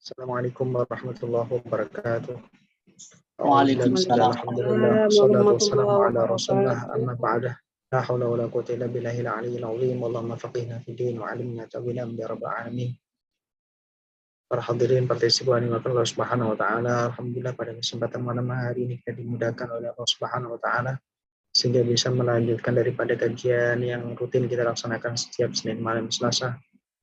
Assalamualaikum warahmatullahi wabarakatuh. A'udzubillahi Waalaikumsalam. alhamdulillah. Waalaikumsalam Wassalatu wassalamu warahmatullahi ala rasulillah wabarakatuh. amma ba'da. La haula wala quwwata illa billahil aliyyil azim. Allahumma faqihna fid din wa 'allimna ta'wila ya rabbal alamin. Para hadirin partisipan yang Allah Subhanahu wa taala, alhamdulillah pada kesempatan malam hari ini kita dimudahkan oleh Allah Subhanahu wa taala sehingga bisa melanjutkan daripada kajian yang rutin kita laksanakan setiap Senin malam Selasa.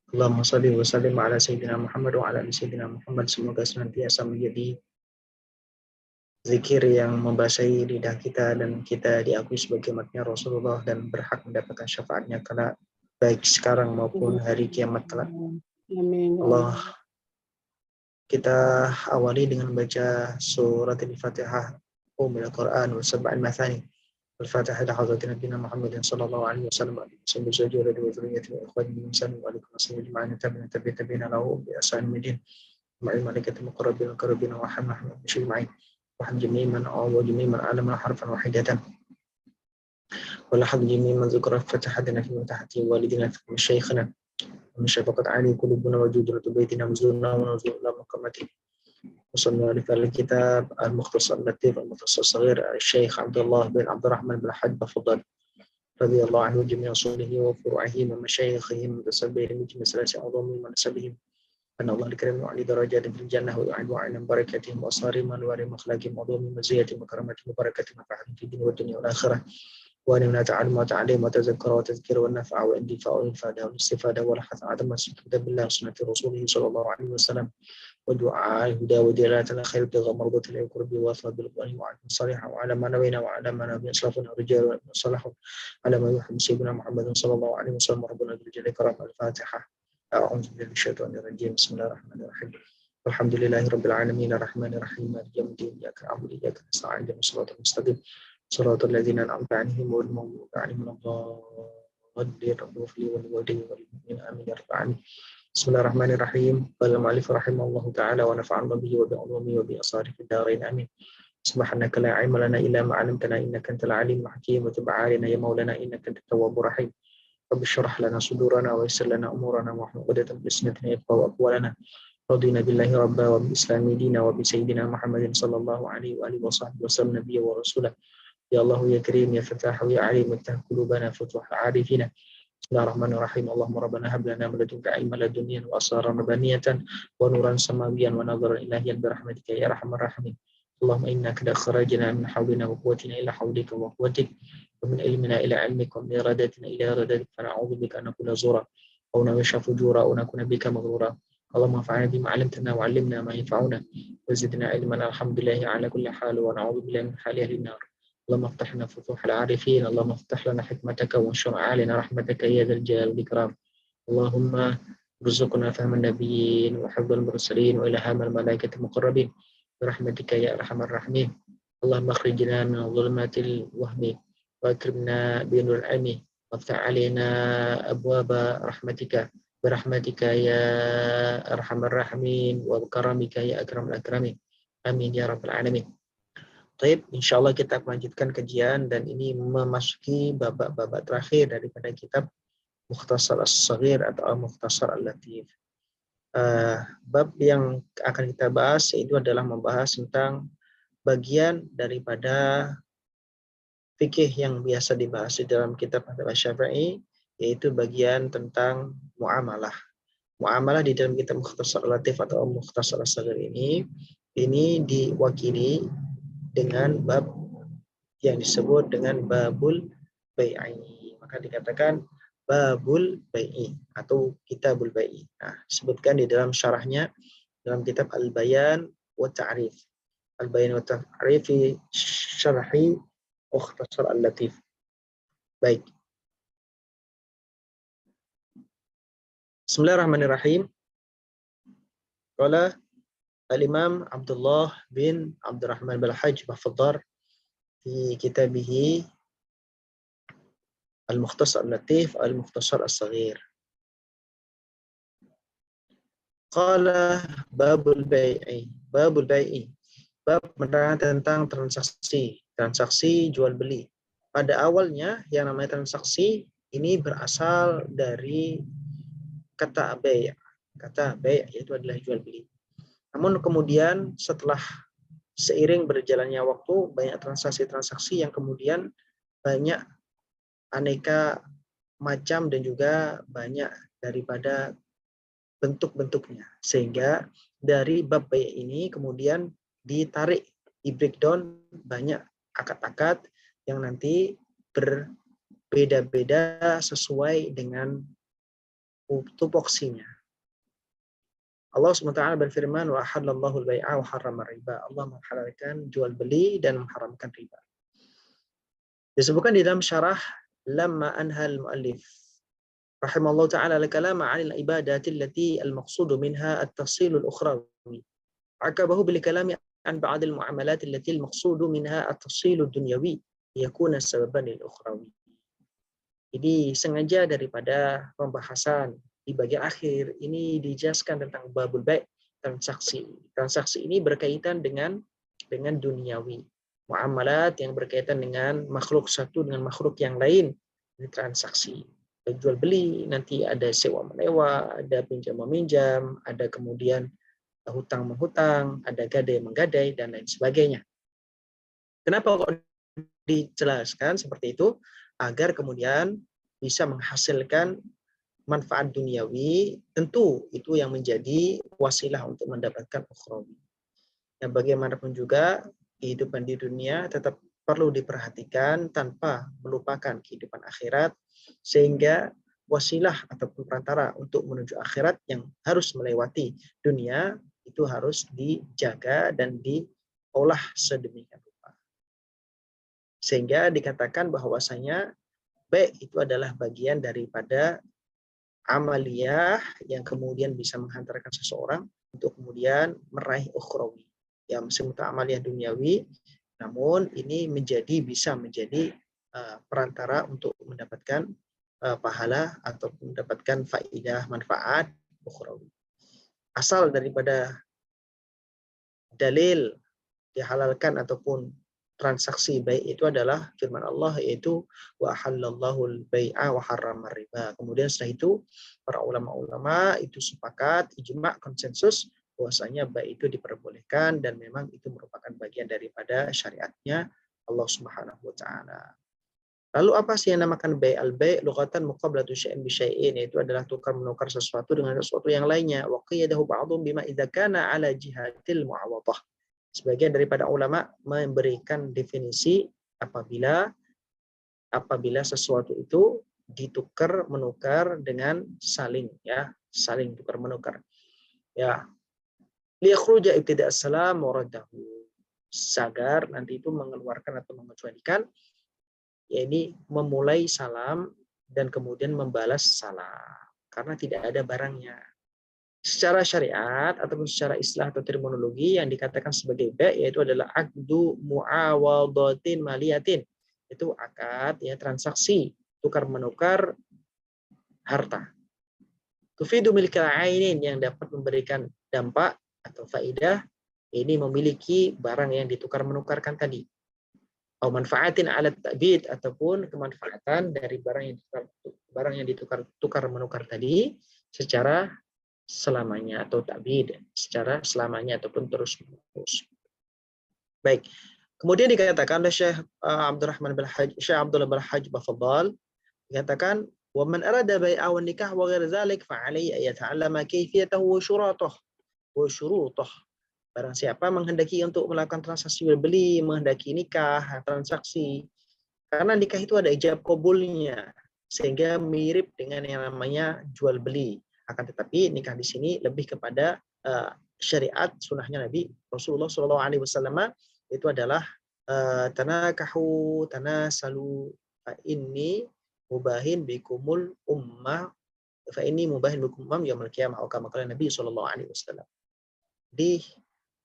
Allahumma shalli wa sallim ala sayyidina Muhammad wa ala ali sayyidina Muhammad. Semoga senantiasa menjadi zikir yang membasahi lidah kita dan kita diakui sebagai umatnya Rasulullah dan berhak mendapatkan syafaatnya kelak, baik sekarang maupun hari kiamat kelak. Amin. Allah, kita awali dengan membaca surat Al-Fatihah, Ummul Quran wa sab'al mathani. Al-Fatihah ila hadratin Nabi Muhammad sallallahu alaihi wasallam wa sallallahu alaihi wa sallam wa ikhwani muslimin wa alaikum assalam jama'an tabi'ina lahu bi ahsan midin ma'i malaikatil muqarrabin qarabin wa hamna ma'in wa jami'an man awa jami'an alama harfan wahidatan wa lahad jami'an man zikra fatahadna fi tahti walidina fi masyayikhina wa syafaqat ali qulubuna wa judratu baitina muzurna wa nuzulna maqamati وصلنا على الكتاب المختصر اللطيف المختصر الصغير الشيخ عبد الله بن عبد الرحمن بن الحاج بفضل رضي الله عنه جميع أصوله وفروعهم ومشايخهم وتسبيهم من سلاسل عظمهم ونسبهم أن الله الكريم وعلي درجات في الجنة ويعلم وعلم بركاتهم وأسرارهم وأنوارهم وأخلاقهم وعظمهم ومزيتهم وكرامتهم وبركاتهم وفعلهم في الدين والدنيا والآخرة وأن نتعلم وتعلم وتذكر وتذكر والنفع والاندفاع والإفادة والاستفادة والحث على عدم كتاب الله وسنة رسوله صلى الله عليه وسلم ودعاء الهدى ودلالة الخير ابتغاء مرضات الله وقربه ووفاء بالقرآن وعلم الصالح وعلى ما نوينا وعلى ما نبي أسلافنا الرجال والصالحون على ما يحب سيدنا محمد صلى الله عليه وسلم ربنا ذو الجلال والإكرام. الفاتحة. أعوذ بالله من الشيطان الرجيم. بسم الله الرحمن الرحيم. الحمد لله رب العالمين الرحمن الرحيم مالك يوم الدين إياك نعبد وإياك نستعين اهدنا الصراط المستقيم صراط الذين أنعمت عليهم غير المغضوب عليهم ولا الضالين والمؤمنين آمين يا رب العالمين. Bismillahirrahmanirrahim. Qala al-mu'allif rahimahullahu ta'ala wa nafa'ana bihi wa bi'ulumihi wa bi'asarihi fid dharain amin. Subhanaka la 'ilma lana illa ma 'allamtana innaka antal 'alimul hakim wa tub 'alaina ya maulana innaka antat tawwabur rahim. Rabbi shrah lana sudurana wa yassir lana umurana wa hlul 'uqdatam min lisani yafqahu aqwalana. Radina billahi rabba wa bi islami dina wa bi sayyidina Muhammadin sallallahu alaihi wa alihi wa sahbihi wa sallam nabiyya wa rasulah. Ya Allah ya Karim ya Fattah ya Alim iftah qulubana futuh 'arifina. Bismillahirrahmanirrahim. Allahumma rabbana hab lana min ladunka ilman ladunniyan wa asraran rabbaniyatan wa nuran samawiyan wa nadharan ilahiyan bi rahmatika ya arhamar rahimin. Allahumma inna qad kharajna min hawlina wa quwwatina ila hawlika wa quwwatik wa min ilmina ila ilmika wa min iradatina ila iradatik fa na'udzu bika an nakuna zura aw nawsha fujura aw nakuna bika maghrura. Allahumma fa'alna bima 'allamtana wa 'allimna ma yanfa'una wa zidna ilman. Alhamdulillahi ala kulli hal wa na'udzu billahi min hali ahli an-nar. اللهم افتح لنا فتوح العارفين. اللهم افتح لنا حكمتك وانشر علينا رحمتك يا ذا الجلال والإكرام. اللهم ارزقنا فهم النبيين وحفظ المرسلين وإلهام الملائكة المقربين برحمتك يا أرحم الراحمين. اللهم اخرجنا من ظلمات الوهم وأكرمنا بنور العلم وافتح علينا أبواب رحمتك برحمتك يا أرحم الراحمين وبكرمك يا أكرم الأكرمين. Amin ya rabbal alamin. Baik, insya Allah kita melanjutkan kajian dan ini memasuki babak-babak terakhir daripada kitab Mukhtasar As-Saghir atau Mukhtasar Al-Latif. Bab yang akan kita bahas itu adalah membahas tentang bagian daripada fikih yang biasa dibahas di dalam kitab Madhab Syafi'i, yaitu bagian tentang muamalah. Muamalah di dalam kitab Mukhtasar Al-Latif atau Mukhtasar As-Saghir ini diwakili dengan bab yang disebut dengan babul bai'i. Maka dikatakan babul bai'i atau kitabul bai'i. Nah, disebutkan di dalam syarahnya dalam kitab Al-Bayan wa Ta'rif. Al-Bayan wa Ta'rif fi syarhi Mukhtasar Al-Latif. Baik. Bismillahirrahmanirrahim. Qala Al-Imam Abdullah bin Abdurrahman bin Al-Hajj Bafadhar fi kitabih Al-Mukhtasar Al-Latif Al-Mukhtasar As-Saghir. Qala babul bai'i. Babul bai'i. Bab menerangkan tentang transaksi jual beli. Pada awalnya yang namanya transaksi ini berasal dari kata bai'. Kata bai' yaitu adalah jual beli. Namun kemudian setelah seiring berjalannya waktu, banyak transaksi-transaksi yang kemudian banyak aneka macam dan juga banyak daripada bentuk-bentuknya. Sehingga dari bab bay' ini kemudian ditarik, di breakdown banyak akad-akad yang nanti berbeda-beda sesuai dengan tupoksinya. Allah SWT berfirman, wa halallahu al-bai'a wa harrama riba. Allah menghalalkan jual beli dan mengharamkan riba. Disebutkan di dalam syarah lamma anhal muallif rahimallahu ta'ala al-kalam 'an al-ibadati allati al-maqsud minha at-tafsil al-ukhrawi. Akabahu bil kalami an ba'd al-mu'amalat allati al-maqsud minha at-tafsil ad-dunyawi yakuna sababan lil-ukhrawi. Jadi sengaja daripada pembahasan di bagian akhir ini dijelaskan tentang babul bai', transaksi. Transaksi ini berkaitan dengan duniawi. Muamalat yang berkaitan dengan makhluk satu dengan makhluk yang lain, ini transaksi. Jual beli, nanti ada sewa menyewa, ada pinjam meminjam, ada kemudian hutang menghutang, ada gadai menggadai dan lain sebagainya. Kenapa kok dijelaskan seperti itu? Agar kemudian bisa menghasilkan manfaat duniawi, tentu itu yang menjadi wasilah untuk mendapatkan ukhrawi. Yang bagaimanapun juga kehidupan di dunia tetap perlu diperhatikan tanpa melupakan kehidupan akhirat, sehingga wasilah ataupun perantara untuk menuju akhirat yang harus melewati dunia itu harus dijaga dan diolah sedemikian rupa. Sehingga dikatakan bahwasanya baik itu adalah bagian daripada amaliyah yang kemudian bisa menghantarkan seseorang untuk kemudian meraih ukhrawi. Ya, meskipun amaliyah duniawi, namun ini bisa menjadi perantara untuk mendapatkan pahala atau mendapatkan faidah manfaat ukhrawi. Asal daripada dalil dihalalkan ataupun transaksi baik itu adalah firman Allah, yaitu wa halallahu al-bai'a wa harrama riba. Kemudian setelah itu para ulama-ulama itu sepakat, ijma', konsensus bahwasanya baik itu diperbolehkan dan memang itu merupakan bagian daripada syariatnya Allah Subhanahu wa taala. Lalu apa sih yang namakan bai' al-bai' lughatan muqabalatu syai'in bi syai'in, yaitu adalah tukar menukar sesuatu dengan sesuatu yang lainnya. Wa qiyadahu ba'dhum bima idza kana ala jihatil mu'awadhah. Sebagian daripada ulama memberikan definisi apabila sesuatu itu ditukar menukar dengan saling tukar menukar. Ya. Liyakhruja ibtida' as-salam wa raddahu. Agar nanti itu mengeluarkan atau mengecualikan, yakni memulai salam dan kemudian membalas salam karena tidak ada barangnya. Secara syariat ataupun secara istilah atau terminologi yang dikatakan sebagai bai' yaitu adalah aqdu mu'awadatin maliyatin. Itu akad transaksi tukar menukar harta. Tufidu milkal ainin yang dapat memberikan dampak atau faidah, ini memiliki barang yang ditukar menukarkan tadi. Atau manfaatin alat ta'bid ataupun kemanfaatan dari barang yang ditukar menukar tadi secara selamanya atau ta'bid, secara selamanya ataupun terus-menerus. Baik. Kemudian dikatakan oleh Syekh Abdurrahman bin Hajj, Syekh Abdullah bin Hajj Bafadhal, dikatakan wa man arada bai'a wa nikah wa ghair dzalik fa alayhi ay yata'allama kayfiyatahu wa syurutah. Barang siapa menghendaki untuk melakukan transaksi jual beli, menghendaki nikah, transaksi, karena nikah itu ada ijab qabulnya, sehingga mirip dengan yang namanya jual beli. Akan tetapi nikah di sini lebih kepada syariat sunnahnya Nabi Rasulullah SAW itu adalah tanakahu tanasalu fa inni mubahin bikumul ummah fa inni mubahin bikum ummam yaumil qiyamah atau kama qala Nabi SAW. Di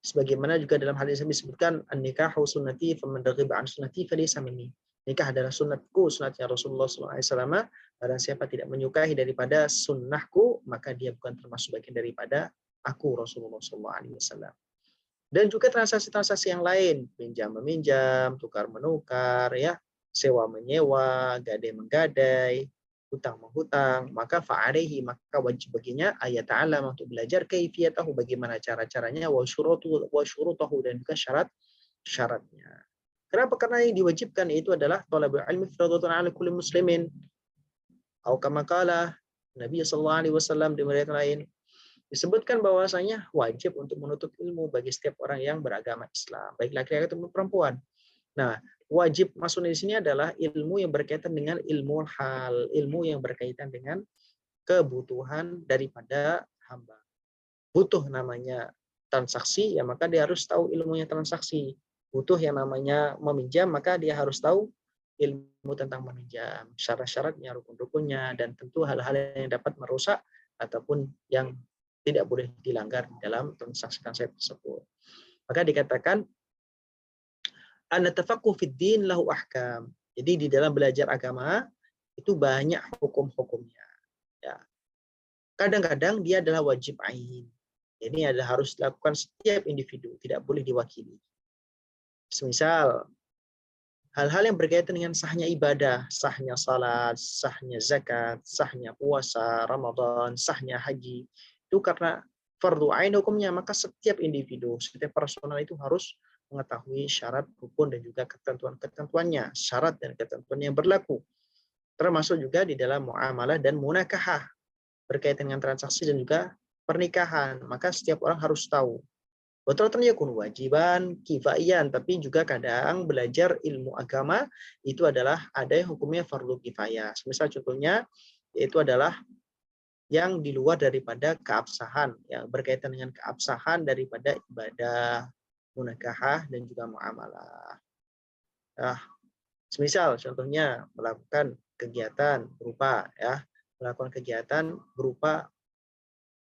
sebagaimana juga dalam hadis yang disebutkan an-nikahu sunnati faman raghiba an sunnati falaysa minni. Nikah adalah sunnatku, sunnatnya Rasulullah SAW. Barang siapa tidak menyukai daripada sunnahku, maka dia bukan termasuk bagian daripada aku, Rasulullah SAW. Dan juga transaksi-transaksi yang lain, pinjam meminjam, tukar menukar, sewa menyewa, gadai menggadai, hutang menghutang, maka fa'alaihi, maka wajib baginya ayat ta'alam untuk belajar kaifiyatahu, bagaimana cara-caranya, wa syurutahu, dan juga syaratnya. Kenapa? Karena yang diwajibkan itu adalah thalabul ilmi fardhatun 'ala kulli muslimin. Atau kama qala Nabi sallallahu alaihi wasallam di riwayat lain disebutkan bahwasanya wajib untuk menuntut ilmu bagi setiap orang yang beragama Islam, baik laki-laki ataupun perempuan. Nah, wajib maksudnya di sini adalah ilmu yang berkaitan dengan ilmu hal, ilmu yang berkaitan dengan kebutuhan daripada hamba. Butuh namanya transaksi, ya maka dia harus tahu ilmunya transaksi. Butuh yang namanya meminjam, maka dia harus tahu ilmu tentang meminjam, syarat-syaratnya, rukun-rukunnya, dan tentu hal-hal yang dapat merusak ataupun yang tidak boleh dilanggar dalam transaksi tersebut. Maka dikatakan an-tafaqquh fid din lahu ahkam. Jadi di dalam belajar agama itu banyak hukum-hukumnya. Ya. Kadang-kadang dia adalah wajib ain. Ini adalah harus dilakukan setiap individu, tidak boleh diwakili. Semisal hal-hal yang berkaitan dengan sahnya ibadah, sahnya salat, sahnya zakat, sahnya puasa, Ramadan, sahnya haji, itu karena fardu ain hukumnya, maka setiap individu, setiap personal itu harus mengetahui syarat, rukun, dan juga ketentuan-ketentuannya, syarat dan ketentuan yang berlaku. Termasuk juga di dalam muamalah dan munakahah, berkaitan dengan transaksi dan juga pernikahan, maka setiap orang harus tahu. Betul-betul yakun wajiban kifaian, tapi juga kadang belajar ilmu agama itu adalah ada yang hukumnya fardu kifayah. Misal contohnya yaitu adalah yang di luar daripada keabsahan, yang berkaitan dengan keabsahan daripada ibadah, munakahah, dan juga muamalah. Nah, semisal contohnya melakukan kegiatan berupa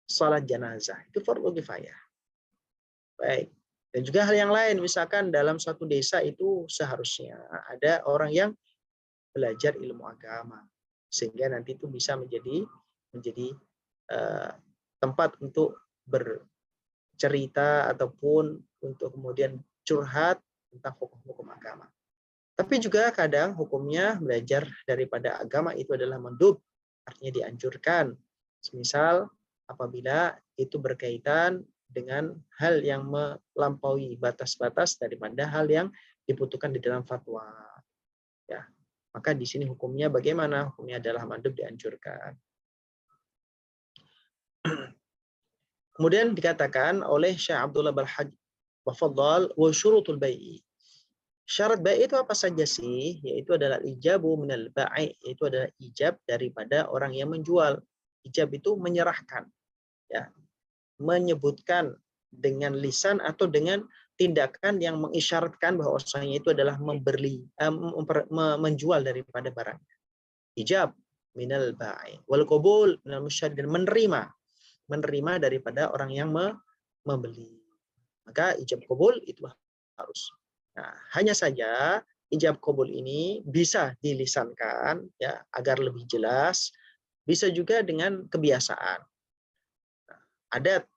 salat jenazah, itu fardu kifayah. Baik. Dan juga hal yang lain, misalkan dalam suatu desa itu seharusnya ada orang yang belajar ilmu agama, sehingga nanti itu bisa menjadi tempat untuk bercerita ataupun untuk kemudian curhat tentang hukum-hukum agama. Tapi juga kadang hukumnya belajar daripada agama itu adalah mandub, artinya dianjurkan. Semisal apabila itu berkaitan dengan hal yang melampaui batas-batas daripada hal yang dibutuhkan di dalam fatwa. Ya, maka di sini hukumnya bagaimana? Hukumnya adalah mandub, dianjurkan. Kemudian dikatakan oleh Syekh Abdullah Balhaj wafadhal wa syurutul bai'i. Syarat bai' itu apa saja sih? Yaitu adalah ijabu minal bai', itu adalah ijab daripada orang yang menjual. Ijab itu menyerahkan, ya, menyebutkan dengan lisan atau dengan tindakan yang mengisyaratkan bahwasanya itu adalah menjual daripada barang. Ijab minal bai' wal qabul minal mushtari, dan menerima daripada orang yang membeli. Maka ijab qabul itu harus. Nah, hanya saja ijab qabul ini bisa dilisankan, ya, agar lebih jelas, bisa juga dengan kebiasaan. Nah, adat.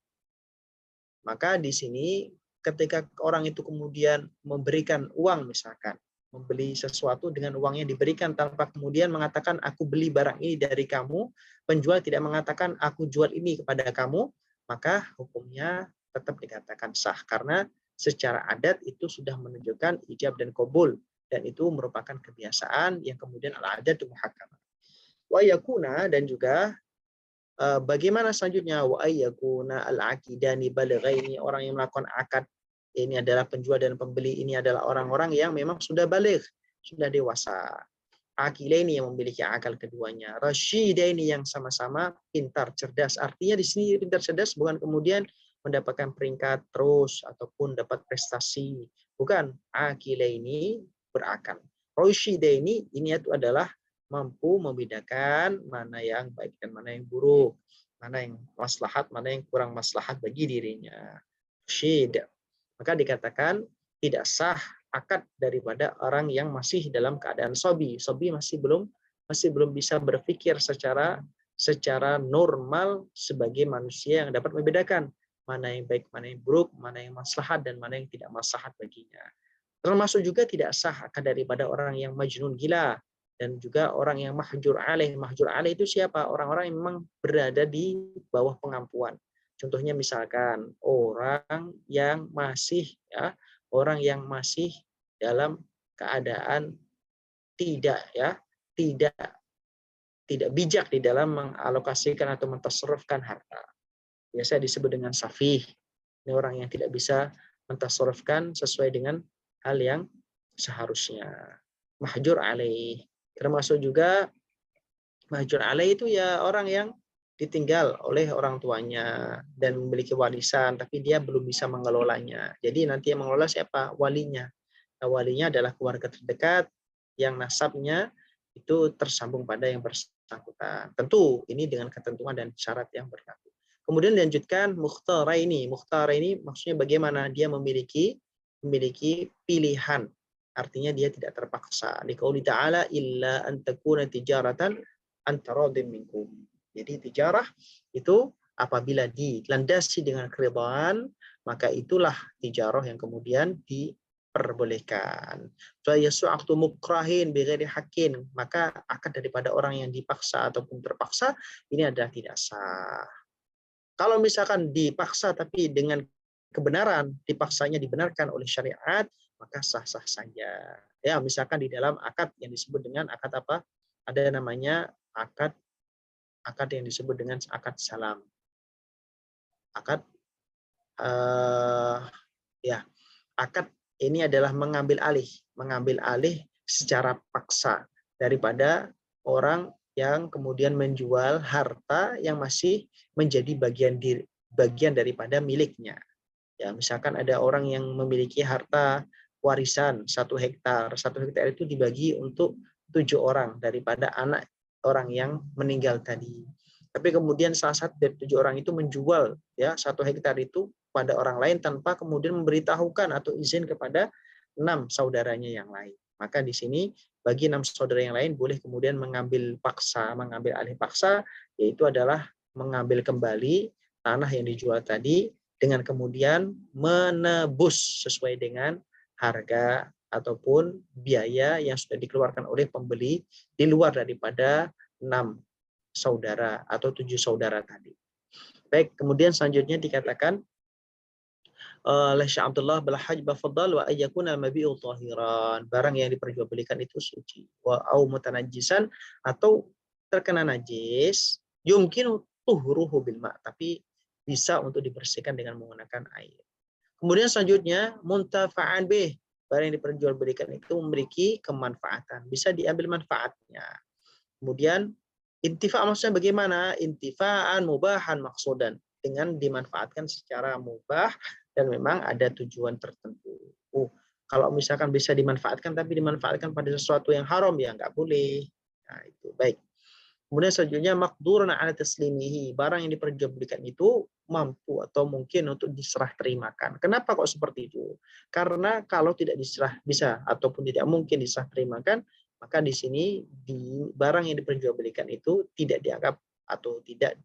Maka di sini ketika orang itu kemudian memberikan uang, misalkan membeli sesuatu dengan uang yang diberikan tanpa kemudian mengatakan aku beli barang ini dari kamu, penjual tidak mengatakan aku jual ini kepada kamu, maka hukumnya tetap dikatakan sah karena secara adat itu sudah menunjukkan ijab dan qabul, dan itu merupakan kebiasaan yang kemudian al-adat muhakkamah. Wa yakuna, dan juga bagaimana selanjutnya, wa ayyakuna al-aqidani balighaini, orang yang melakukan akad ini adalah penjual dan pembeli ini adalah orang-orang yang memang sudah baligh, sudah dewasa. Aqilaini, yang memiliki akal keduanya. Rasyidaini, yang sama-sama pintar, cerdas. Artinya di sini pintar cerdas bukan kemudian mendapatkan peringkat terus ataupun dapat prestasi. Bukan. Aqilaini, berakal. Rasyidaini, ini itu adalah mampu membedakan mana yang baik dan mana yang buruk, mana yang maslahat, mana yang kurang maslahat bagi dirinya. Syid. Maka dikatakan tidak sah akad daripada orang yang masih dalam keadaan sobi. Sobi masih belum bisa berpikir secara normal sebagai manusia yang dapat membedakan mana yang baik, mana yang buruk, mana yang maslahat dan mana yang tidak maslahat baginya. Termasuk juga tidak sah akad daripada orang yang majnun, gila. dan juga orang yang mahjur alaih. Mahjur alaih itu siapa? Orang-orang yang memang berada di bawah pengampuan. Contohnya misalkan orang yang masih dalam keadaan tidak tidak tidak bijak di dalam mengalokasikan atau mentasarrufkan harta. Biasa disebut dengan safih. Ini orang yang tidak bisa mentasarrufkan sesuai dengan hal yang seharusnya. Mahjur alaih. Termasuk juga mahjur alaih itu ya orang yang ditinggal oleh orang tuanya dan memiliki warisan, tapi dia belum bisa mengelolanya. Jadi nanti yang mengelola siapa? Walinya. Nah, walinya adalah keluarga terdekat yang nasabnya itu tersambung pada yang bersangkutan. Tentu ini dengan ketentuan dan syarat yang berlaku. Kemudian dilanjutkan mukhtara ini. Mukhtara ini maksudnya bagaimana? Dia memiliki pilihan. Artinya dia tidak terpaksa. Liqauli ta'ala illa an takuna tijaratan antaradim minkum. Jadi tijarah itu apabila dilandasi dengan keridhaan, maka itulah tijarah yang kemudian diperbolehkan. Fa yasu'aqtu mukrahin bighairi haqqin, maka akad daripada orang yang dipaksa ataupun terpaksa ini adalah tidak sah. Kalau misalkan dipaksa tapi dengan kebenaran, dipaksanya dibenarkan oleh syariat, maka sah-sah saja. Ya, misalkan di dalam akad yang disebut dengan akad apa? Ada namanya akad yang disebut dengan akad salam. Akad ya, akad ini adalah mengambil alih secara paksa daripada orang yang kemudian menjual harta yang masih menjadi bagian daripada miliknya. Ya, misalkan ada orang yang memiliki harta warisan 1 hektar. 1 hektar itu dibagi untuk 7 orang daripada anak orang yang meninggal tadi. Tapi kemudian salah satu dari 7 orang itu menjual 1 hektar itu pada orang lain tanpa kemudian memberitahukan atau izin kepada 6 saudaranya yang lain. Maka di sini bagi 6 saudara yang lain boleh kemudian mengambil alih paksa, yaitu adalah mengambil kembali tanah yang dijual tadi dengan kemudian menebus sesuai dengan harga ataupun biaya yang sudah dikeluarkan oleh pembeli di luar daripada 6 saudara atau 7 saudara tadi. Baik, kemudian selanjutnya dikatakan oleh Syekh Abdullah bil hajj bafadhal wa ayyakun al-mabi'u tahiran. Barang yang diperjualbelikan itu suci. Wa au mutanajjisan atau terkena najis, yumkin tuhruhu bil ma', tapi bisa untuk dibersihkan dengan menggunakan air. Kemudian selanjutnya muntafa'an bih. Barang yang diperjualbelikan itu memiliki kemanfaatan, bisa diambil manfaatnya. Kemudian intifa maksudnya bagaimana? Intifaan mubahan maksudan, dengan dimanfaatkan secara mubah dan memang ada tujuan tertentu. Kalau misalkan bisa dimanfaatkan tapi dimanfaatkan pada sesuatu yang haram ya nggak boleh. Nah, itu baik. Kemudian selanjutnya maqdurun ala taslimihi, barang yang diperjualbelikan itu mampu atau mungkin untuk diserah terimakan. Kenapa kok seperti itu? Karena kalau tidak diserah bisa ataupun tidak mungkin diserah terimakan, maka di sini barang yang diperjualbelikan itu tidak dianggap atau tidak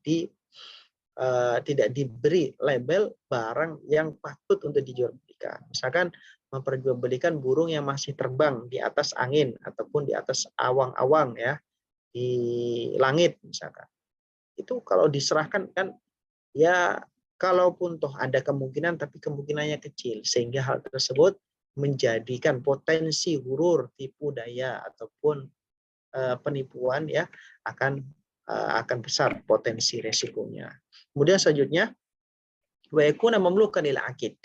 diberi label barang yang patut untuk dijualbelikan. Misalkan memperjualbelikan burung yang masih terbang di atas angin ataupun di atas awang-awang ya, di langit misalkan. Itu kalau diserahkan kan ya kalaupun toh ada kemungkinan tapi kemungkinannya kecil sehingga hal tersebut menjadikan potensi hurur, tipu daya ataupun penipuan ya akan besar potensi resikonya. Kemudian selanjutnya wa yakuna mamlukan lil aqid.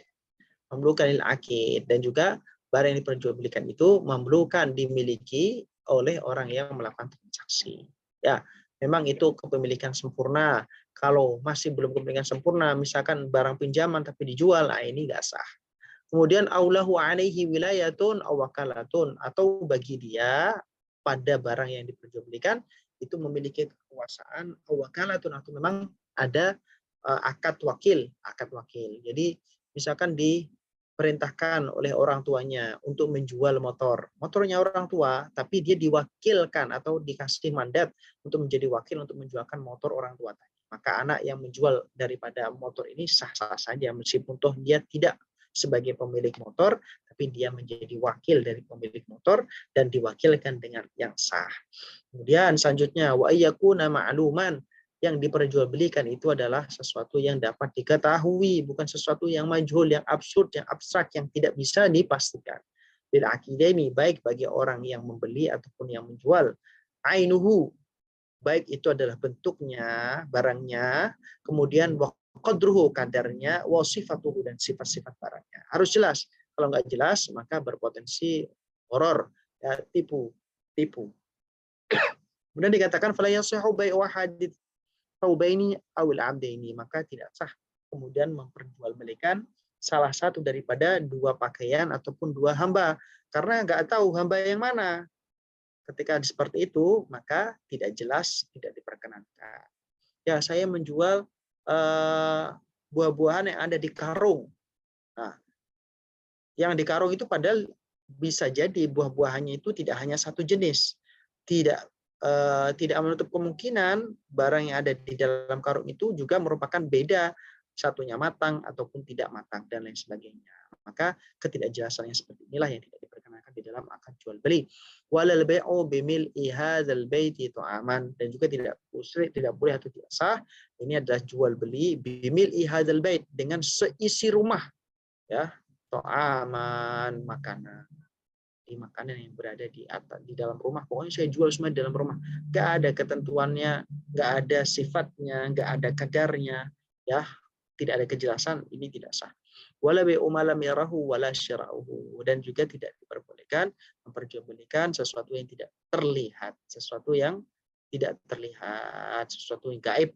Mamlukan lil aqid, dan juga barang yang diperjualbelikan itu mamlukan dimiliki oleh orang yang melakukan transaksi. Ya, memang itu kepemilikan sempurna. Kalau masih belum kepemilikan sempurna, misalkan barang pinjaman tapi dijual, nah ini nggak sah. Kemudian aulahu alaihi wilayatun aw wakalatun, atau bagi dia pada barang yang diperjualbelikan itu memiliki kekuasaan aw wakalatun, atau memang ada akad wakil. Jadi misalkan diperintahkan oleh orang tuanya untuk menjual motornya orang tua, tapi dia diwakilkan atau dikasih mandat untuk menjadi wakil untuk menjualkan motor orang tua tadi. Maka anak yang menjual daripada motor ini sah-sah saja meskipun toh dia tidak sebagai pemilik motor, tapi dia menjadi wakil dari pemilik motor dan diwakilkan dengan yang sah. Kemudian selanjutnya wa ayyakuna ma'luman, yang diperjualbelikan itu adalah sesuatu yang dapat diketahui, bukan sesuatu yang majhul, yang absurd, yang abstrak, yang tidak bisa dipastikan. Bil aqidaini, baik bagi orang yang membeli ataupun yang menjual. Ainuhu, baik itu adalah bentuknya, barangnya, kemudian qadruhu, kadarnya, wa sifatuhu, dan sifat-sifat barangnya. Harus jelas. Kalau nggak jelas, maka berpotensi horor, ya, tipu. Kemudian dikatakan fala yasihu bai'u hadits taubaini awil abdaini, maka tidak sah kemudian memperjualbelikan salah satu daripada dua pakaian ataupun dua hamba, karena nggak tahu hamba yang mana. Ketika seperti itu, maka tidak jelas, tidak diperkenankan. Ya, saya menjual buah-buahan yang ada di karung. Nah, yang di karung itu padahal bisa jadi buah-buahannya itu tidak hanya satu jenis, tidak menutup kemungkinan barang yang ada di dalam karung itu juga merupakan beda, satunya matang ataupun tidak matang dan lain sebagainya. Maka ketidakjelasan yang seperti inilah yang tidak diperkenankan di dalam akad jual beli. Walal bai'u bimil'i hadzal baiti tu'aman, dan juga tidak boleh atau tidak sah ini adalah jual beli bimil'i hadzal bait, dengan seisi rumah, ya, tu'aman, makanan. Makanan yang berada di atas, di dalam rumah, pokoknya saya jual semua di dalam rumah, nggak ada ketentuannya, nggak ada sifatnya, nggak ada kadarnya, ya, tidak ada kejelasan, ini tidak sah. Wala bi'u ma lam yarahu wala syira'uhu, dan juga tidak diperbolehkan memperjualbelikan sesuatu yang tidak terlihat, sesuatu yang tidak terlihat, sesuatu yang gaib,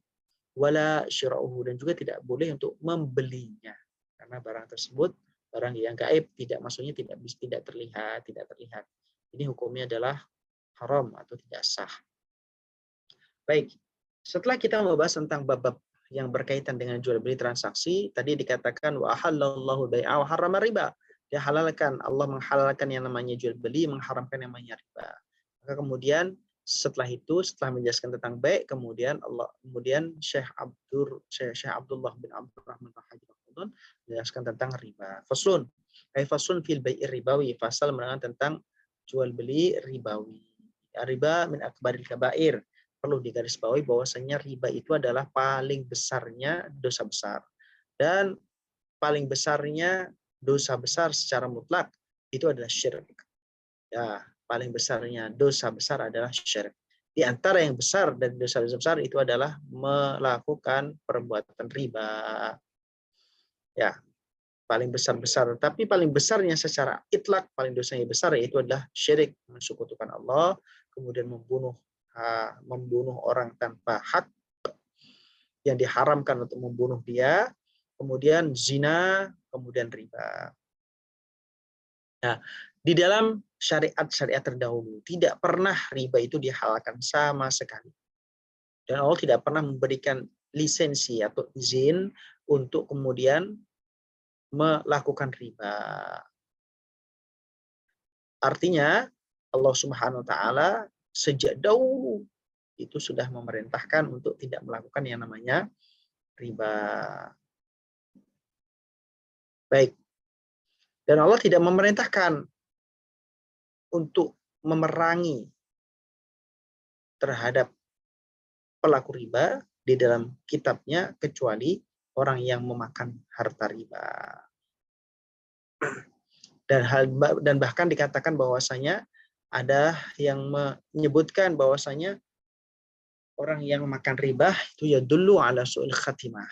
wala syira'uhu, dan juga tidak boleh untuk membelinya, karena barang tersebut barang yang gaib, tidak, maksudnya tidak terlihat. Ini hukumnya adalah haram atau tidak sah. Baik, setelah kita membahas tentang bab-bab yang berkaitan dengan jual beli transaksi, tadi dikatakan wa halallahu bai'a wa harrama riba. Allah menghalalkan yang namanya jual beli, mengharamkan yang namanya riba. Maka kemudian setelah menjelaskan tentang baik, kemudian Syekh Abdullah bin Abdurrahman Al-Hajj menjelaskan tentang riba. Faslun fil bai'ir ribawi, fasal menerangkan tentang jual beli ribawi. Riba min akbaril kabair. Perlu digarisbawahi bahwasanya riba itu adalah paling besarnya dosa besar. Dan paling besarnya dosa besar secara mutlak itu adalah syirik. Ya, paling besarnya dosa besar adalah syirik. Di antara yang besar dan dosa-dosa besar itu adalah melakukan perbuatan riba. Ya, paling besar-besar, tapi paling besarnya secara itlak, paling dosanya besar yaitu adalah syirik, mensekutukan Allah, kemudian membunuh orang tanpa hak yang diharamkan untuk membunuh dia, kemudian zina, kemudian riba. Nah, di dalam syariat terdahulu tidak pernah riba itu dihalalkan sama sekali. Dan Allah tidak pernah memberikan lisensi atau izin untuk kemudian melakukan riba. Artinya Allah Subhanahu wa taala sejak dahulu itu sudah memerintahkan untuk tidak melakukan yang namanya riba. Baik. Dan Allah tidak memerintahkan untuk memerangi terhadap pelaku riba di dalam kitabnya kecuali orang yang memakan harta riba. Dan bahkan dikatakan bahwasanya ada yang menyebutkan bahwasanya orang yang makan riba itu ya dulu ala su'ul khatimah,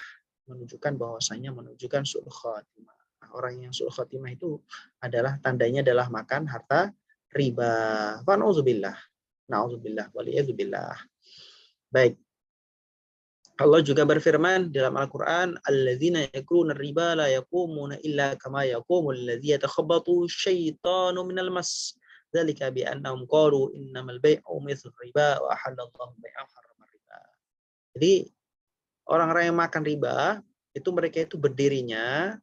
menunjukkan su'ul khatimah. Orang yang su'ul khatimah itu adalah tandanya adalah makan harta riba. Fa na'udzubillah waliyadzubillah. Baik. Allah juga berfirman dalam Al-Quran, alladzina yakuluna riba la yaqumuna illa kama yaqumul ladzi yatakhabbathu syaitanu minal mas. Dzalika bi annahum qalu innamal bai'u mithlu riba wa ahallallahu bai'a wa harrama riba. Jadi orang-orang yang makan riba itu mereka itu berdirinya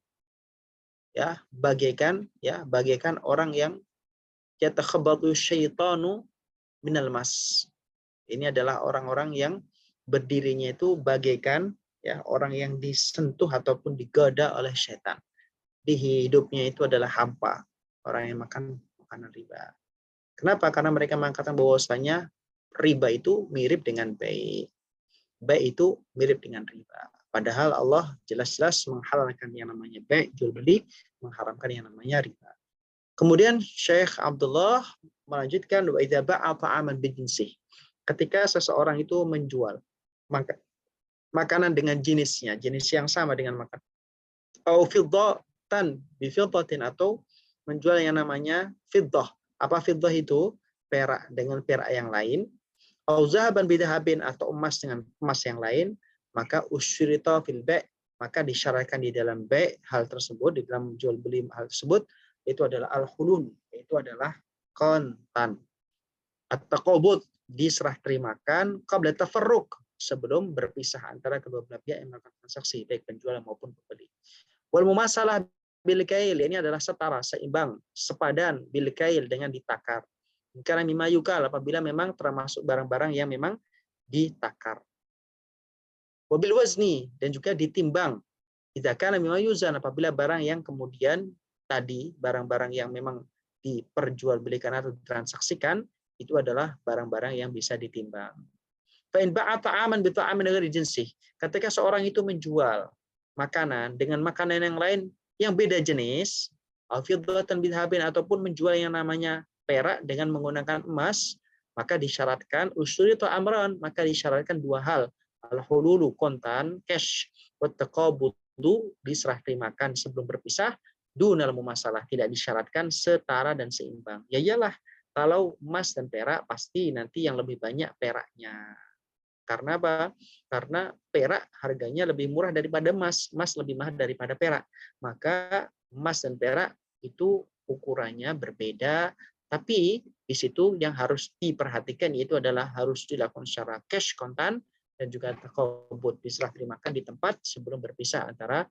bagaikan orang yang yatakhabbathu syaitanu minal mas. Ini adalah orang-orang yang berdirinya itu bagaikan orang yang disentuh ataupun digoda oleh setan. di hidupnya itu adalah hampa, orang yang makan makanan riba. Kenapa? Karena mereka mengatakan bahwasanya riba itu mirip dengan bay. Bay itu mirip dengan riba. Padahal Allah jelas-jelas menghalalkan yang namanya bay, jual beli, mengharamkan yang namanya riba. Kemudian Syekh Abdullah melanjutkan wa idza ba'a ta'aman bijinsih. Ketika seseorang itu menjual makanan dengan jenisnya, jenis yang sama dengan makanan. Au fiddatan bi fiddatin, atau menjual yang namanya fiddah. Apa fiddah itu? Perak dengan perak yang lain. Au zahaban bi dhahabin, atau emas dengan emas yang lain, maka usyirita fil bai', maka disyaratkan di dalam bai' hal tersebut, di dalam jual beli hal tersebut, itu adalah al-khulun, itu adalah kontan. At-taqabud, diserah terimakan qabla tafarruq, sebelum berpisah antara kedua belah pihak yang melakukan transaksi, baik penjual maupun pembeli. Wal mumasalah bil kail, ini adalah setara, seimbang, sepadan bil kail dengan ditakar. Karena mimma yukal, apabila memang termasuk barang-barang yang memang ditakar. Wabil wazni, dan juga ditimbang. Idza kana mimma yuzan, apabila barang yang kemudian tadi, barang-barang yang memang diperjualbelikan atau ditransaksikan, itu adalah barang-barang yang bisa ditimbang. Fa in ba'a ta'aman bi ta'amin ghairi jinsih, ketika seorang itu menjual makanan dengan makanan yang lain yang beda jenis, au fiddatan bidhabin, ataupun menjual yang namanya perak dengan menggunakan emas, maka disyaratkan usuri atau amran, maka disyaratkan dua hal, al-hululu, kontan, cash, wa taqabudu, diserah terimakan sebelum berpisah, dunal mumasalah, tidak disyaratkan setara dan seimbang. Ya iyalah, kalau emas dan perak pasti nanti yang lebih banyak peraknya. Karena apa? Karena perak harganya lebih murah daripada emas, emas lebih mahal daripada perak. Maka emas dan perak itu ukurannya berbeda, tapi di situ yang harus diperhatikan itu adalah harus dilakukan secara cash, kontan, dan juga taqabud, diserah terimakan di tempat sebelum berpisah antara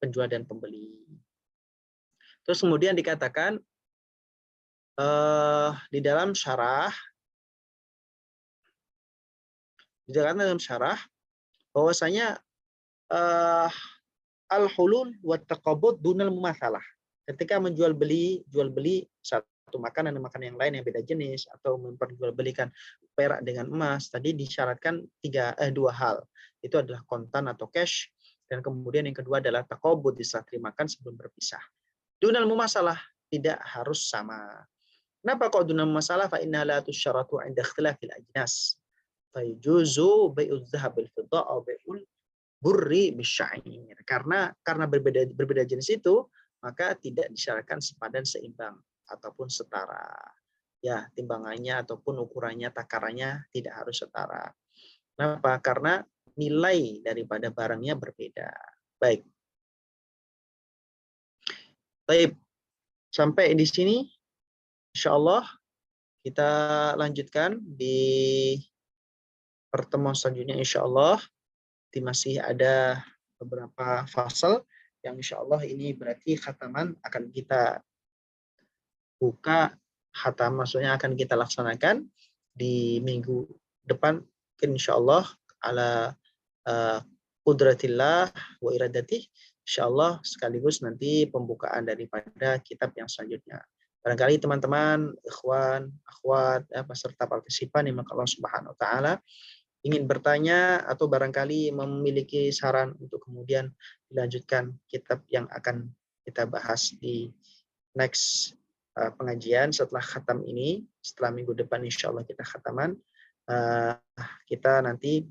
penjual dan pembeli. Terus kemudian dikatakan di dalam syarah, bahwasanya al-hulul wa taqabud dunal mumatsalah. Ketika jual beli satu makanan dengan makanan yang lain yang beda jenis, atau memperjualbelikan perak dengan emas, tadi disyaratkan dua hal. Itu adalah kontan atau cash, dan kemudian yang kedua adalah taqabud, diserah terimakan sebelum berpisah. Dunal mumatsalah, tidak harus sama. Kenapa kok dunal mumatsalah? Fa inna la tusyaratu 'inda ikhtilafil ajnas. Fa yujuzu bai'udz dzahab bil fiddah aw bai'ul burri bisya'ir. Karena berbeda jenis itu, maka tidak disyaratkan sepadan, seimbang, ataupun setara. Ya, timbangannya ataupun ukurannya, takarannya tidak harus setara. Kenapa? Karena nilai daripada barangnya berbeda. Baik. Baik. Sampai di sini, insyaallah kita lanjutkan di pertemuan selanjutnya, insyaallah. Masih ada beberapa fasal yang insya Allah ini berarti khataman akan kita buka, khatam maksudnya akan kita laksanakan di minggu depan, insya Allah ala qudratillah wa iradatih, insya Allah, sekaligus nanti pembukaan daripada kitab yang selanjutnya. Barangkali teman-teman, ikhwan, akhwat, peserta partisipan yang Allah Subhanahu wa taala ingin bertanya atau barangkali memiliki saran untuk kemudian dilanjutkan kitab yang akan kita bahas di next pengajian setelah khatam ini, setelah minggu depan insya Allah kita khataman, kita nanti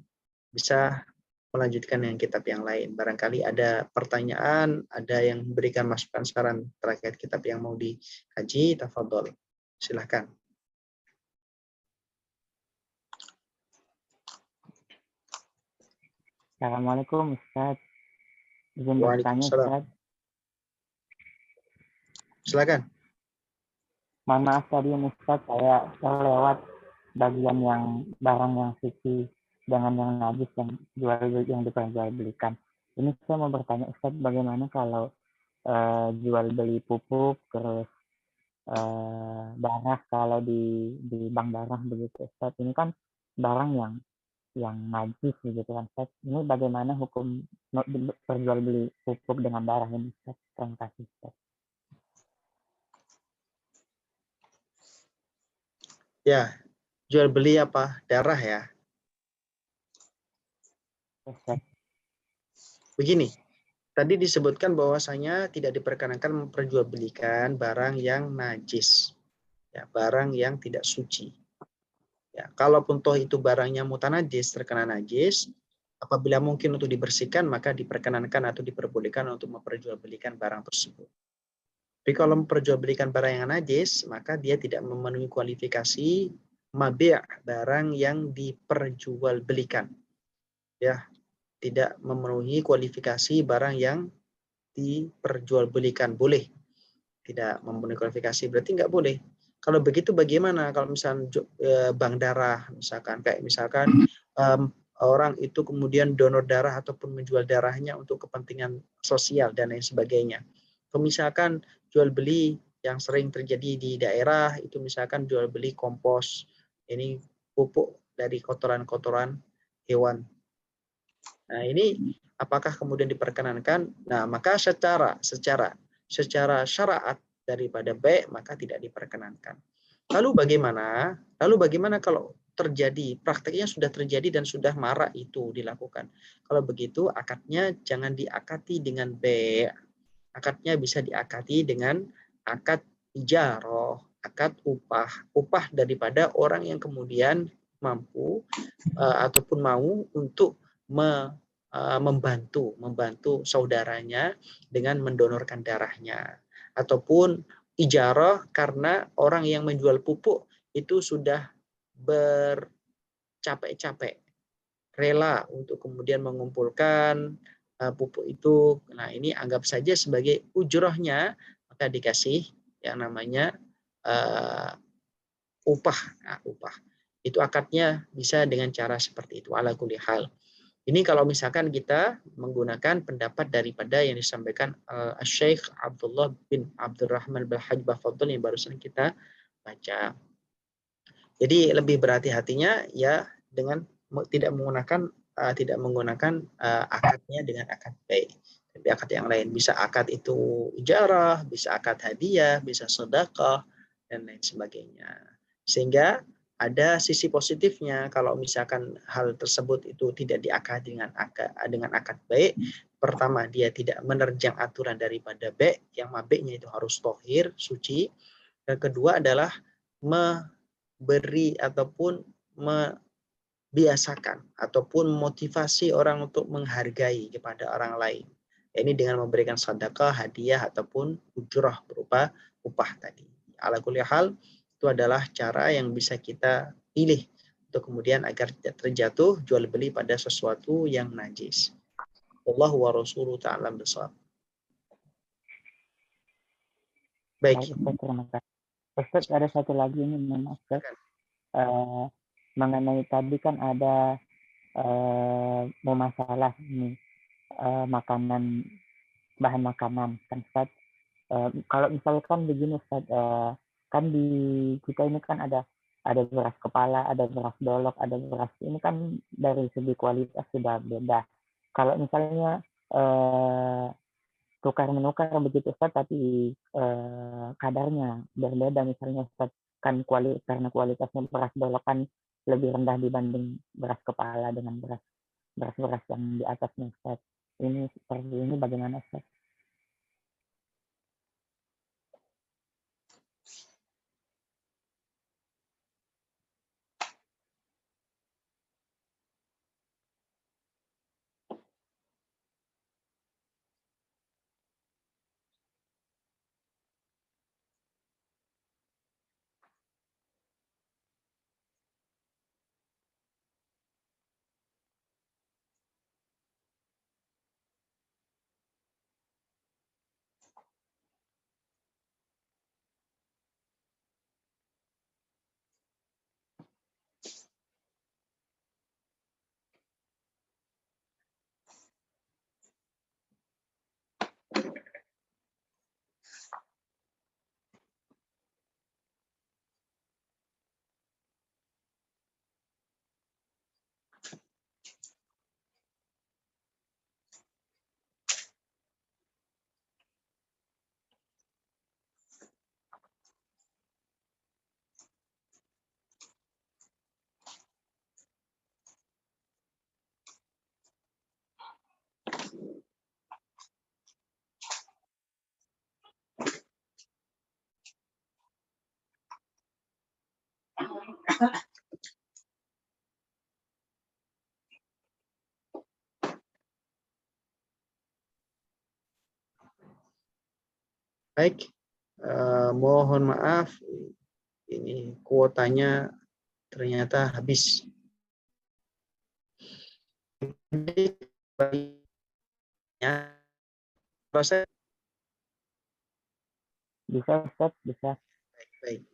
bisa melanjutkan yang kitab yang lain. Barangkali ada pertanyaan, ada yang memberikan masukan saran terkait kitab yang mau dikaji, tafadhol. Silahkan. Assalamualaikum Ustaz. Izin bertanya Ustaz. Silakan. Mohon maaf tadi Ustaz, saya terlewat bagian yang barang yang suci dengan yang najis yang diperjualbelikan. Ini saya mau bertanya Ustaz, bagaimana kalau jual beli pupuk, terus darah, kalau di bank darah begitu Ustaz. Ini kan barang yang yang najis gitu kan Ustaz. Ini bagaimana hukum perjual beli pupuk dengan darah ini Ustaz? Terima kasih Ustaz. Ya, jual beli apa? Darah ya. Ustaz. Begini, tadi disebutkan bahwasanya tidak diperkenankan memperjualbelikan barang yang najis. Ya, barang yang tidak suci. Ya, kalaupun toh itu barangnya mutanajis, terkena najis, apabila mungkin untuk dibersihkan, maka diperkenankan atau diperbolehkan untuk memperjualbelikan barang tersebut. Tapi kalau memperjualbelikan barang yang najis, maka dia tidak memenuhi kualifikasi mabi', barang yang diperjualbelikan. Ya, tidak memenuhi kualifikasi barang yang diperjualbelikan. Boleh. Tidak memenuhi kualifikasi, berarti nggak boleh. Kalau begitu bagaimana kalau misalnya bank darah, misalkan kayak misalkan orang itu kemudian donor darah ataupun menjual darahnya untuk kepentingan sosial dan lain sebagainya. Misalkan jual beli yang sering terjadi di daerah itu misalkan jual beli kompos, ini pupuk dari kotoran-kotoran hewan. Nah, ini apakah kemudian diperkenankan? Nah, maka secara syariat daripada baik maka tidak diperkenankan. Lalu bagaimana? Kalau terjadi, prakteknya sudah terjadi dan sudah marak itu dilakukan. Kalau begitu akadnya jangan diakati dengan baik. Akadnya bisa diakati dengan akad ijarah, akad upah daripada orang yang kemudian mampu ataupun mau untuk membantu saudaranya dengan mendonorkan darahnya, ataupun ijarah karena orang yang menjual pupuk itu sudah bercapek-capek rela untuk kemudian mengumpulkan pupuk itu. Nah, ini anggap saja sebagai ujrohnya, maka dikasih yang namanya uh, upah. Nah, upah itu akadnya bisa dengan cara seperti itu. Ala kulli hal. Ini kalau misalkan kita menggunakan pendapat daripada yang disampaikan Syekh Abdullah bin Abdurrahman bin Hajj Bafadul yang barusan kita baca. Jadi lebih berhati-hatinya ya dengan tidak menggunakan akadnya dengan akad baik. Tapi akad yang lain bisa akad itu ijarah, bisa akad hadiah, bisa sedekah dan lain sebagainya. Sehingga ada sisi positifnya kalau misalkan hal tersebut itu tidak diakad dengan akad baik. Pertama, dia tidak menerjang aturan daripada baik, yang mabeknya itu harus tohir, suci. Dan kedua adalah memberi ataupun membiasakan ataupun motivasi orang untuk menghargai kepada orang lain. Ini dengan memberikan sedekah, hadiah ataupun ujrah berupa upah tadi. Ala kulli hal itu adalah cara yang bisa kita pilih untuk kemudian agar tidak terjatuh jual beli pada sesuatu yang najis. Wallahu wa rasuluhu ta'ala besar. Baik. Ustaz, terima kasih. Ustaz, ada satu lagi ini memang Ustaz. Mengenai tadi kan ada masalah ini makanan, bahan makanan kan Ustaz. Kalau misalkan begini Ustaz, kan di kita ini kan ada beras kepala, ada beras dolok, ada beras ini kan dari segi kualitas sudah beda. Kalau misalnya tukar menukar begitu Ustaz, tapi kadarnya berbeda misalnya Ustaz, kan karena kualitasnya beras dolok kan lebih rendah dibanding beras kepala dengan beras yang di atasnya Ustaz. Ini seperti ini bagaimana Ustaz? Baik, mohon maaf, ini kuotanya ternyata habis. Proses. Bisa Ustaz, bisa. Baik.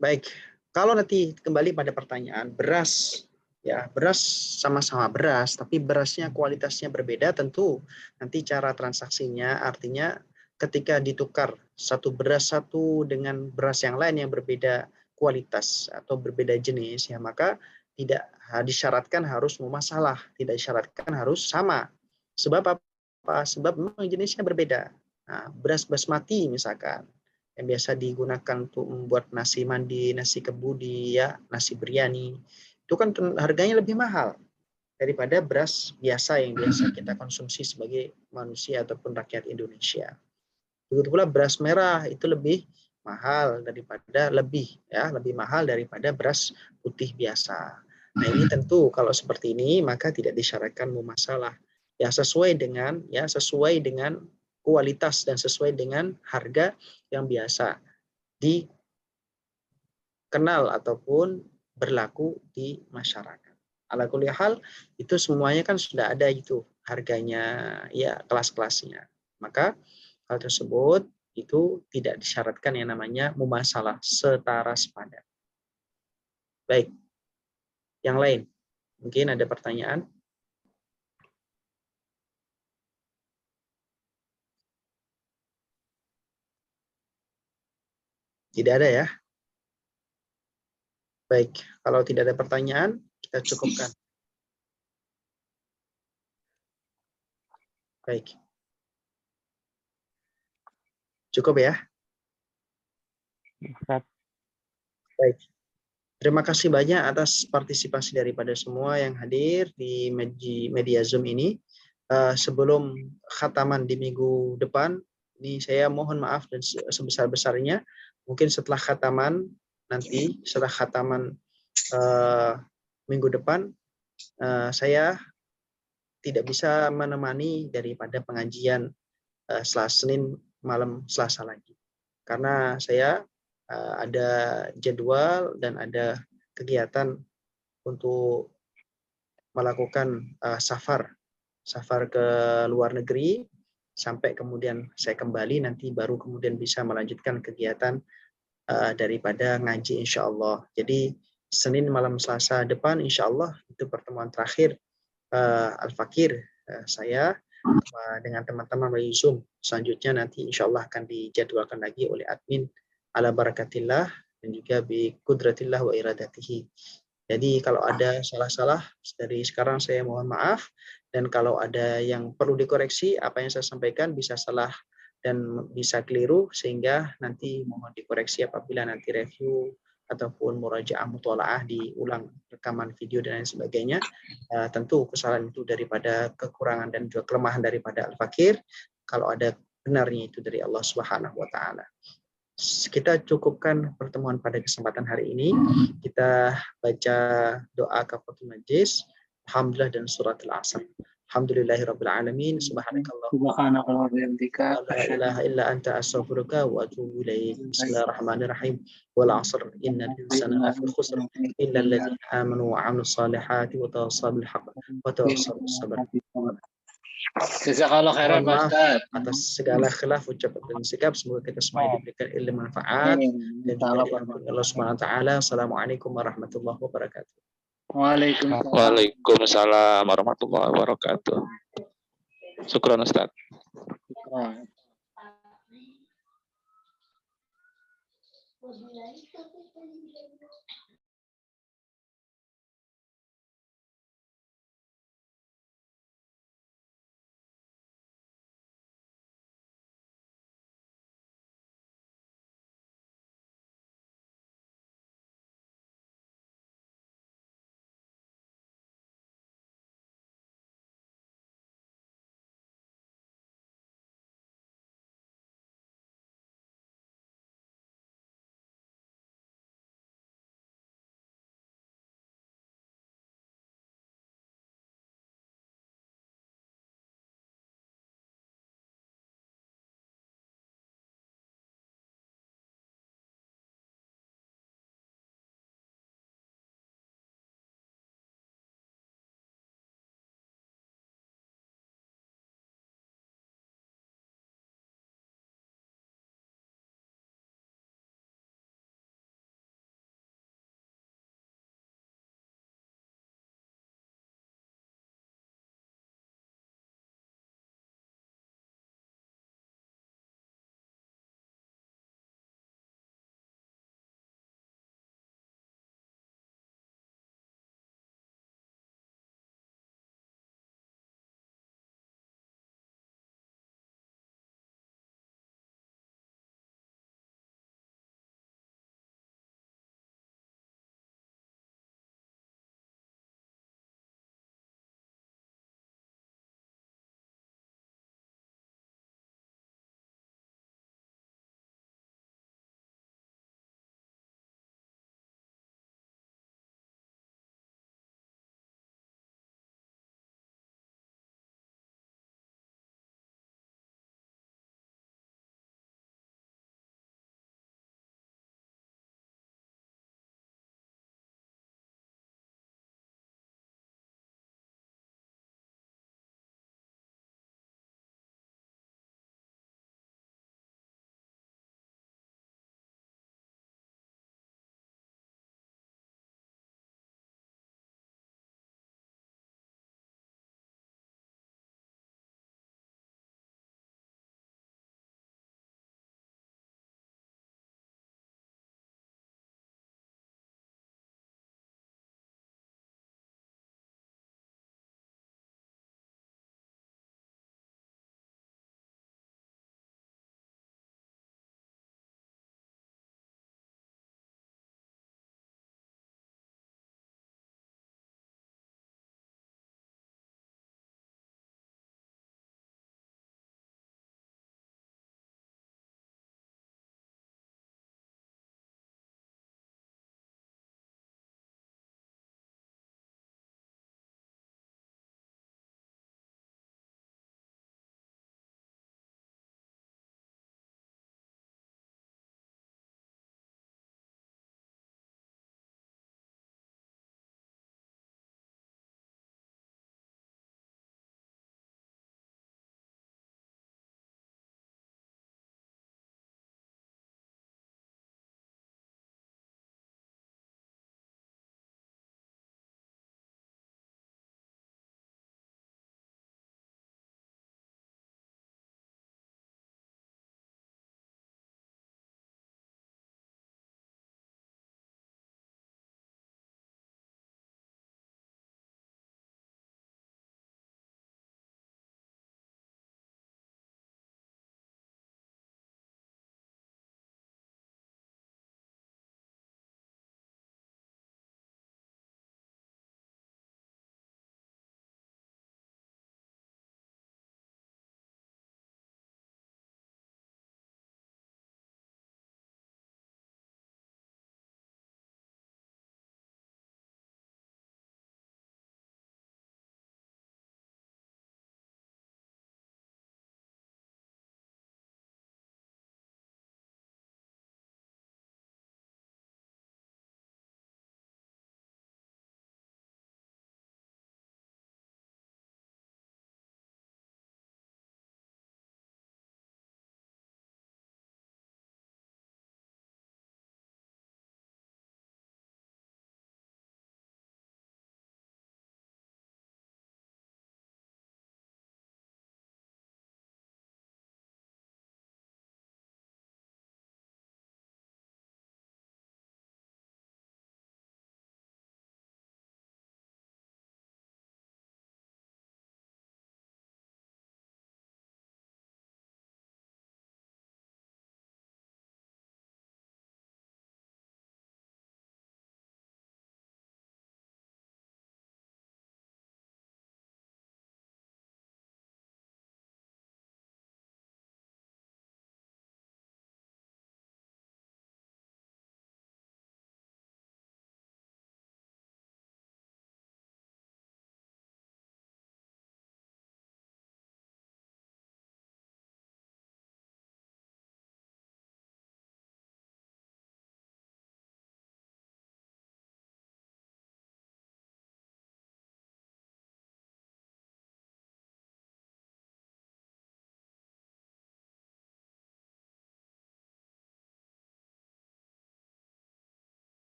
Baik, kalau nanti kembali pada pertanyaan beras, ya beras sama-sama beras, tapi berasnya kualitasnya berbeda, tentu nanti cara transaksinya artinya ketika ditukar satu beras satu dengan beras yang lain yang berbeda kualitas atau berbeda jenis, ya maka tidak disyaratkan harus memasalah, tidak disyaratkan harus sama. Sebab apa? Sebab memang jenisnya berbeda. Nah, beras basmati misalkan yang biasa digunakan untuk membuat nasi mandi, nasi kebuli, ya, nasi biryani, itu kan harganya lebih mahal daripada beras biasa yang biasa kita konsumsi sebagai manusia ataupun rakyat Indonesia. Begitu pula beras merah itu lebih mahal lebih mahal daripada beras putih biasa. Nah, ini tentu kalau seperti ini maka tidak disyaratkan mumasalah. Ya sesuai dengan kualitas dan sesuai dengan harga yang biasa dikenal ataupun berlaku di masyarakat. Ala kulli hal itu semuanya kan sudah ada itu harganya, ya kelas-kelasnya. Maka hal tersebut itu tidak disyaratkan yang namanya mumasalah, setara sepadan. Baik, yang lain mungkin ada pertanyaan? Tidak ada ya? Baik, kalau tidak ada pertanyaan kita cukupkan. Baik, cukup ya? Ustaz. Baik. Terima kasih banyak atas partisipasi daripada semua yang hadir di media Zoom ini. Sebelum khataman di minggu depan, ini saya mohon maaf dan sebesar-besarnya. Mungkin setelah khataman minggu depan, saya tidak bisa menemani daripada pengajian Senin malam Selasa lagi. Karena saya ada jadwal dan ada kegiatan untuk melakukan safar ke luar negeri, sampai kemudian saya kembali nanti baru kemudian bisa melanjutkan kegiatan daripada ngaji insya Allah. Jadi Senin malam Selasa depan insya Allah itu pertemuan terakhir Al-Fakir saya dengan teman-teman melalui Zoom. Selanjutnya nanti insya Allah akan dijadwalkan lagi oleh admin ala barakatillah dan juga bi kudratillah wa iradatihi. Jadi kalau ada salah-salah dari sekarang saya mohon maaf, dan kalau ada yang perlu dikoreksi apa yang saya sampaikan bisa salah dan bisa keliru, sehingga nanti mohon dikoreksi apabila nanti review ataupun murajaah mutolaah diulang rekaman video dan lain sebagainya. Tentu kesalahan itu daripada kekurangan dan juga kelemahan daripada Al-Fakir. Kalau ada benarnya itu dari Allah Subhanahu wa taala. Kita cukupkan pertemuan pada kesempatan hari ini. Kita baca doa kafaratul majlis, alhamdulillah, dan surat al-asr. Alhamdulillahirabbil alamin, subhanakallahumma wa bihamdika, la ilaha illa anta, astaghfiruka wa atubu ilaik. Bismillahirrahmanirrahim. Wal 'asr, innal insana lafi khusr illa alladziina aamanu wa 'amilus shalihati wa tawassaw bil haqq wa tawassaw bis sabr. Jazakallah khairan Pak Ustaz. Atas segala khilaf ucapan dan sikap, semoga kita semua diberikan ilmu manfaat dan juga diampuni Allah Subhanahu wa taala. Assalamualaikum warahmatullahi wabarakatuh. Waalaikumsalam warahmatullahi wabarakatuh. Syukran Ustaz. Syukran.